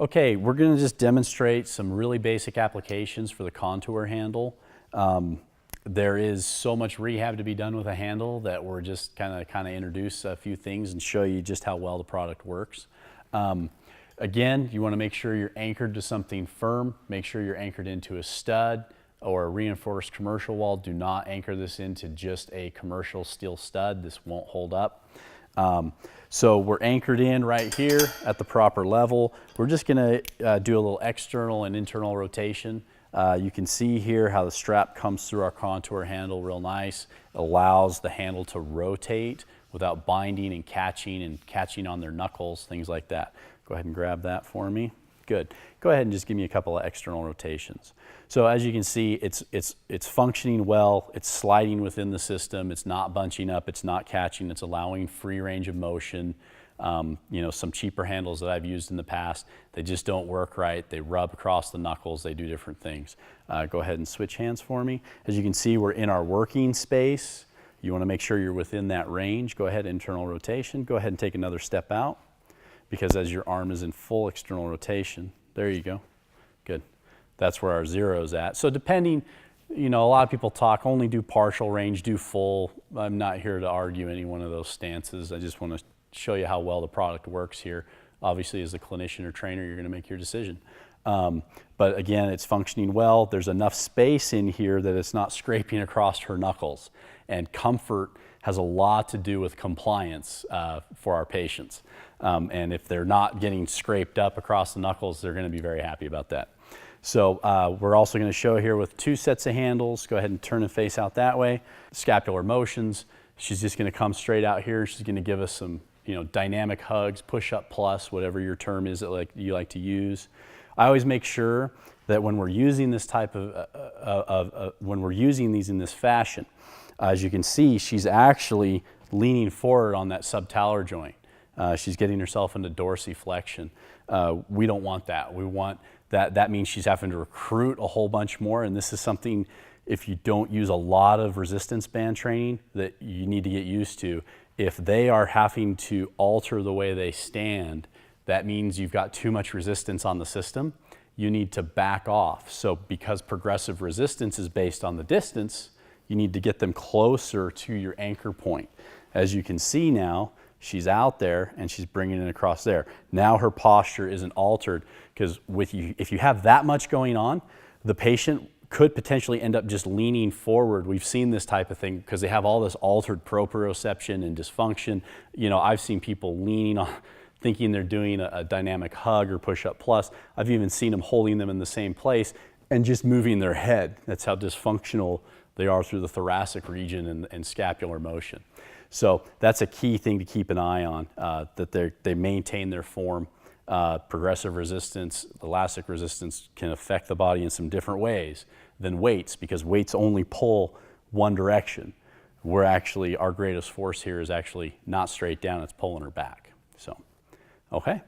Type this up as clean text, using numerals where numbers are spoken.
Okay, we're going to just demonstrate some really basic applications for the contour handle. There is so much rehab to be done with a handle that we're just kind of introduce a few things and show you just how well the product works. Again, you want to make sure you're anchored to something firm. Make sure you're anchored into a stud or a reinforced commercial wall. Do not anchor this into just a commercial steel stud. This won't hold up. So we're anchored in right here at the proper level. We're just gonna do a little external and internal rotation. You can see here how the strap comes through our contour handle real nice. It allows the handle to rotate without binding and catching on their knuckles, things like that. Go ahead and grab that for me. Good. Go ahead and just give me a couple of external rotations. So as you can see, it's functioning well. It's sliding within the system. It's not bunching up. It's not catching. It's allowing free range of motion. You know, some cheaper handles that I've used in the past, they just don't work right. They rub across the knuckles. They do different things. Go ahead and switch hands for me. As you can see, we're in our working space. You want to make sure you're within that range. Go ahead, internal rotation. Go ahead and take another step out, because as your arm is in full external rotation, there you go. Good. That's where our zero is at. So depending, you know, a lot of people talk, only do partial range, do full. I'm not here to argue any one of those stances. I just want to show you how well the product works here. Obviously, as a clinician or trainer, you're going to make your decision. But again, it's functioning well. There's enough space in here that it's not scraping across her knuckles. And comfort has a lot to do with compliance for our patients. And if they're not getting scraped up across the knuckles, they're going to be very happy about that. So we're also going to show here with two sets of handles. Go ahead and turn and face out that way. Scapular motions. She's just going to come straight out here. She's going to give us some, you know, dynamic hugs, push-up plus, whatever your term is that you like to use. I always make sure that when we're using this type when we're using these in this fashion, as you can see, she's actually leaning forward on that subtalar joint. She's getting herself into dorsiflexion. We don't want that. We want that means she's having to recruit a whole bunch more, and this is something, if you don't use a lot of resistance band training, that you need to get used to. If they are having to alter the way they stand, that means you've got too much resistance on the system. You need to back off. So because progressive resistance is based on the distance, you need to get them closer to your anchor point. As you can see now, she's out there and she's bringing it across there. Now her posture isn't altered, because if you have that much going on, the patient could potentially end up just leaning forward. We've seen this type of thing because they have all this altered proprioception and dysfunction. You know, I've seen people leaning on, thinking they're doing a dynamic hug or push-up plus. I've even seen them holding them in the same place and just moving their head. That's how dysfunctional they are through the thoracic region and scapular motion. So that's a key thing to keep an eye on, that they maintain their form. Progressive resistance, elastic resistance can affect the body in some different ways than weights, because weights only pull one direction. We're actually, our greatest force here is actually not straight down, it's pulling her back. So, okay.